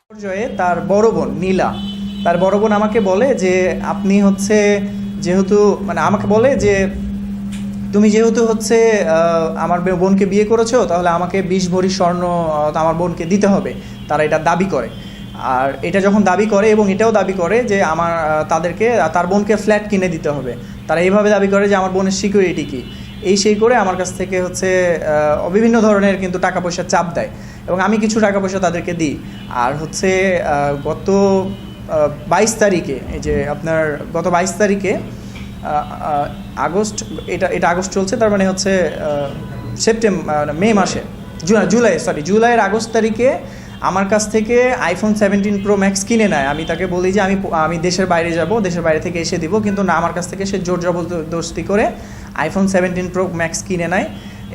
পর্যায়ে তার বড় বোন নীলা, তার বড় বোন আমাকে বলে যে আপনি হচ্ছে যেহেতু মানে আমাকে বলে যে তুমি যেহেতু হচ্ছে আমার বোনকে বিয়ে করেছো, তাহলে আমাকে 20 ভরি স্বর্ণ আমার বোনকে দিতে হবে। তারা এটা দাবি করে। আর এটা যখন দাবি করে এবং এটাও দাবি করে যে আমার তাদেরকে তার বোনকে ফ্ল্যাট কিনে দিতে হবে। তারা এইভাবে দাবি করে যে আমার বোনের সিকিউরিটি কি, এই সেই করে আমার কাছ থেকে হচ্ছে বিভিন্ন ধরনের কিন্তু টাকা পয়সা চাপ দেয় এবং আমি কিছু টাকা পয়সা তাদেরকে দিই। আর হচ্ছে গত 22 তারিখে, এই যে আপনার গত 22 তারিখে আগস্ট, এটা আগস্ট চলছে, তার মানে হচ্ছে মে মাসে জুলাইয়ের আগস্ট তারিখে আমার কাছ থেকে iPhone 17 Pro Max কিনে নেয়। আমি তাকে বলি যে আমি দেশের বাইরে যাব, দেশের বাইরে থেকে এসে দিব, কিন্তু না, আমার কাছ থেকে সে জোর জবরদস্তি করে iPhone 17 Pro Max কিনে নেয়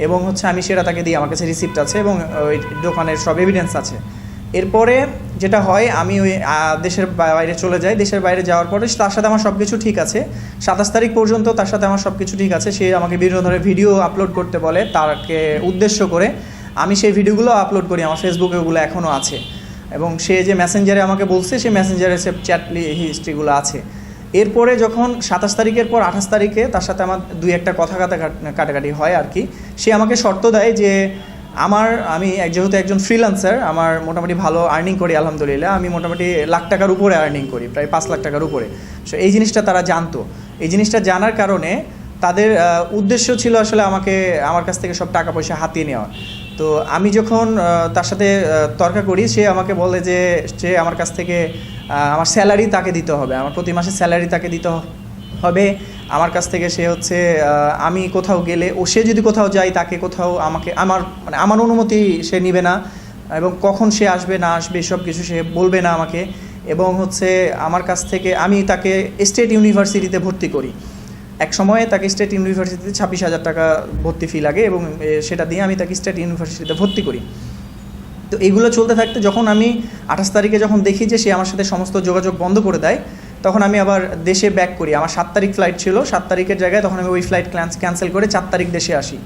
এবং হচ্ছে আমি সেটা তাকে দিই। আমার কাছে রিসিপ্ট আছে এবং ওই দোকানের সব এভিডেন্স আছে। এরপরে যেটা হয়, আমি ওই দেশের বাইরে চলে যাই। দেশের বাইরে যাওয়ার পরে তার সাথে আমার সব কিছু ঠিক আছে। 27 তারিখ পর্যন্ত তার সাথে আমার সব কিছু ঠিক আছে। সে আমাকে বিভিন্ন ধরনের ভিডিও আপলোড করতে বলে, তাকে উদ্দেশ্য করে আমি সেই ভিডিওগুলো আপলোড করি। আমার ফেসবুকে ওগুলো এখনও আছে এবং সে যে মেসেঞ্জারে আমাকে বলছে, সেই মেসেঞ্জারে সে চ্যাট হিস্ট্রিগুলো আছে। এরপরে যখন 27 তারিখের পর 28 তারিখে তার সাথে আমার দুই একটা কথা কাটাকাটি হয় আর কি। সে আমাকে শর্ত দেয় যে আমি যেহেতু একজন ফ্রিল্যান্সার, আমার মোটামুটি ভালো আর্নিং করি আলহামদুলিল্লাহ, আমি মোটামুটি লাখ টাকার উপরে আর্নিং করি, প্রায় 5 লাখ টাকার উপরে। সো এই জিনিসটা তারা জানতো। এই জিনিসটা জানার কারণে তাদের উদ্দেশ্য ছিল আসলে আমার কাছ থেকে সব টাকা পয়সা হাতিয়ে নেওয়া। তো আমি যখন তার সাথে তর্ক করি, সে আমাকে বলে যে সে আমার কাছ থেকে আমার স্যালারি তাকে দিতে হবে, আমার প্রতি মাসে স্যালারি তাকে দিতে হবে। আমার কাছ থেকে সে হচ্ছে আমি কোথাও গেলে সে যদি কোথাও যায়, তাকে কোথাও আমার অনুমতি সে নিবে না এবং কখন সে আসবে না আসবে সব কিছু সে বলবে না আমাকে। এবং হচ্ছে আমার কাছ থেকে আমি তাকে স্টেট ইউনিভার্সিটিতে ভর্তি করি। এক সময়ে তাকে স্টেট ইউনিভার্সিটিতে 26,000 টাকা ভর্তি ফি লাগে এবং সেটা দিয়ে আমি তাকে স্টেট ইউনিভার্সিটিতে ভর্তি করি। তো এইগুলো চলতে থাকতে যখন আমি 28 তারিখে যখন দেখি যে সে আমার সাথে সমস্ত যোগাযোগ বন্ধ করে দেয়, তখন আমি আবার দেশে ব্যাক করি। আমার 7 তারিখ ফ্লাইট ছিল, 7 তারিখের জায়গায় তখন আমি ওই ফ্লাইট ক্যান্সেল করে 4 তারিখ দেশে আসি।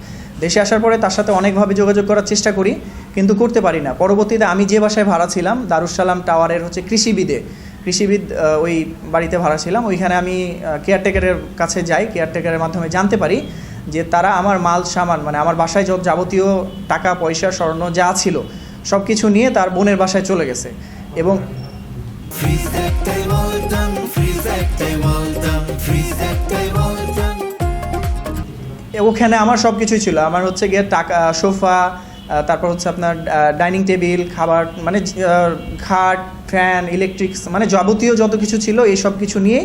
দেশে আসার পরে তার সাথে অনেকভাবে যোগাযোগ করার চেষ্টা করি, কিন্তু করতে পারি না। পরবর্তীতে আমি যে বাসায় ভাড়া ছিলাম, দারুসালাম টাওয়ারের হচ্ছে কৃষিবিদ ওই বাড়িতে ভাড়া ছিলাম, ওইখানে আমি কেয়ারটেকারের কাছে যাই। কেয়ারটেকারের মাধ্যমে জানতে পারি যে তারা আমার মাল সামান, মানে আমার বাসায় যাবতীয় টাকা পয়সা স্বর্ণ যা ছিল সব কিছু নিয়ে তার বোনের বাসায় চলে গেছে। এবং ওখানে আমার সব কিছুই ছিল। আমার হচ্ছে গিয়ে টাকা, সোফা, তারপর হচ্ছে আপনার ডাইনিং টেবিল, খাবার, মানে খাট, ফ্যান, ইলেকট্রিক্স, মানে যাবতীয় যত কিছু ছিল এই সব কিছু নিয়ে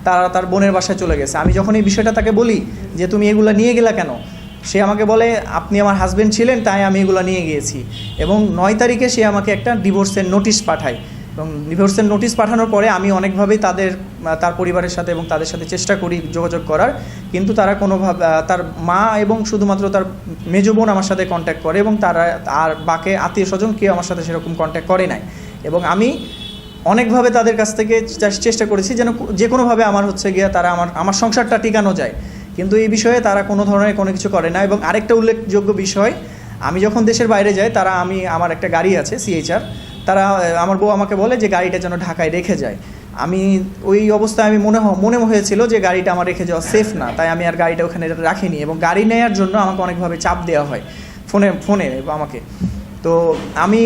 তার বোনের বাসায় চলে গেছে। আমি যখন এই বিষয়টা তাকে বলি যে তুমি এগুলো নিয়ে গেলা কেন, সে আমাকে বলে আপনি আমার হাজব্যান্ড ছিলেন তাই আমি এগুলো নিয়ে গিয়েছি। এবং 9 তারিখে সে আমাকে একটা ডিভোর্সের নোটিশ পাঠায় এবং ডিভোর্সের নোটিশ পাঠানোর পরে আমি অনেকভাবেই তার পরিবারের সাথে এবং তাদের সাথে চেষ্টা করি যোগাযোগ করার, কিন্তু তারা কোনোভাবে, তার মা এবং শুধুমাত্র তার মেজো বোন আমার সাথে কন্ট্যাক্ট করে এবং তারা আর বাকি আত্মীয় স্বজন কেউ আমার সাথে সেরকম কন্ট্যাক্ট করে নাই। এবং আমি অনেকভাবে তাদের কাছ থেকে চেষ্টা করেছি যেন যে কোনোভাবে আমার হচ্ছে গিয়ে তারা আমার সংসারটা টিকানো যায়, কিন্তু এই বিষয়ে তারা কোনো ধরনের কোনো কিছু করে না। এবং আরেকটা উল্লেখযোগ্য বিষয়, আমি যখন দেশের বাইরে যাই, আমার একটা গাড়ি আছে CHR, আমার বউ আমাকে বলে যে গাড়িটা যেন ঢাকায় রেখে যায়। আমি ওই অবস্থায় মনে হয়েছিল যে গাড়িটা আমার রেখে যাওয়া সেফ না, তাই আমি আর গাড়িটা ওখানে রাখিনি। এবং গাড়ি নেওয়ার জন্য আমাকে অনেকভাবে চাপ দেওয়া হয় ফোনে আমাকে। তো আমি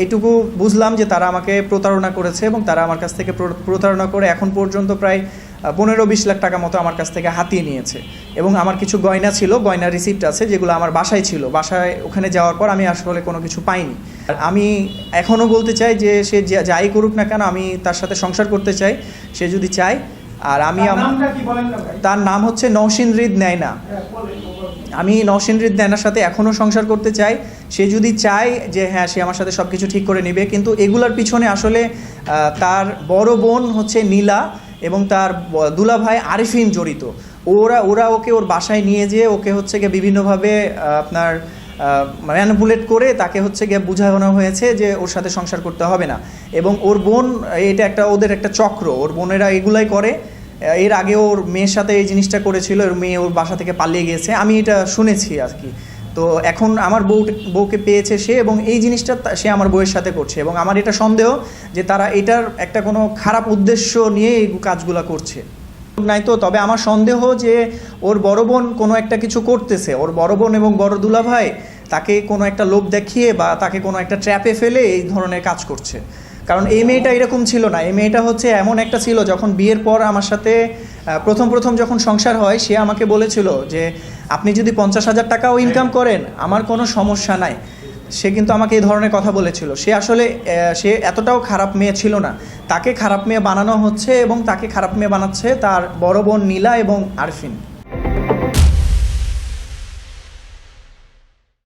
এইটুকু বুঝলাম যে তারা আমাকে প্রতারণা করেছে এবং তারা আমার কাছ থেকে প্রতারণা করে এখন পর্যন্ত প্রায় 15-20 লাখ টাকা মতো আমার কাছ থেকে হাতিয়ে নিয়েছে। এবং আমার কিছু গয়না ছিল, গয়নার রিসিপ্ট আছে, যেগুলো আমার বাসায় ছিল। বাসায় ওখানে যাওয়ার পর আমি আসলে কোনো কিছু পাইনি। আর আমি এখনও বলতে চাই যে সে যাই করুক না কেন, আমি তার সাথে সংসার করতে চাই, সে যদি চায়। আর তার নাম হচ্ছে নওশিন হৃদ নায়না। আমি নওশিন হৃদ নায়নার সাথে এখনও সংসার করতে চাই। সে যদি চায় যে হ্যাঁ সে আমার সাথে সব কিছু ঠিক করে নেবে, কিন্তু এগুলার পিছনে আসলে তার বড় বোন হচ্ছে নীলা এবং তার দুলাভাই আরিফিন জড়িত। ওরা ওকে ওর বাসায় নিয়ে যেয়ে ওকে হচ্ছে গিয়ে বিভিন্নভাবে আপনার ম্যানিপুলেট করে তাকে হচ্ছে গিয়ে বুঝানো হয়েছে যে ওর সাথে সংসার করতে হবে না। এবং ওর বোন, এটা ওদের একটা চক্র, ওর বোনেরা এগুলাই করে। এর আগে ওর মেয়ের সাথে এই জিনিসটা করেছিল, ওর মেয়ে ওর বাসা থেকে পালিয়ে গিয়েছে, আমি এটা শুনেছি আর কি। তো এখন আমার বউকে পেয়েছে সে, এবং এই জিনিসটা সে আমার বউয়ের সাথে করছে, এবং আমার এটা সন্দেহ যে তারা এটার একটা কোনো খারাপ উদ্দেশ্য নিয়ে এই কাজগুলো করছে নাই। তো তবে আমার সন্দেহ যে ওর বড় বোন কোনো একটা কিছু করতেছে, ওর বড় বোন এবং বড় দুলাভাই তাকে কোনো একটা লোভ দেখিয়ে বা তাকে কোনো একটা ট্র্যাপে ফেলে এই ধরনের কাজ করছে। কারণ এই মেয়েটা এরকম ছিল না, এই মেয়েটা হচ্ছে এমন একটা ছিল, যখন বিয়ের পর আমার সাথে প্রথম যখন সংসার হয় সে আমাকে বলেছিল যে আপনি যদি 50,000 টাকাও ইনকাম করেন আমার কোনো সমস্যা নাই। সে কিন্তু আমাকে এই ধরনের কথা বলেছিল। সে আসলে সে এতটাও খারাপ মেয়ে ছিল না, তাকে খারাপ মেয়ে বানানো হচ্ছে এবং তাকে খারাপ মেয়ে বানাচ্ছে তার বড় বোন নীলা এবং আরফিন।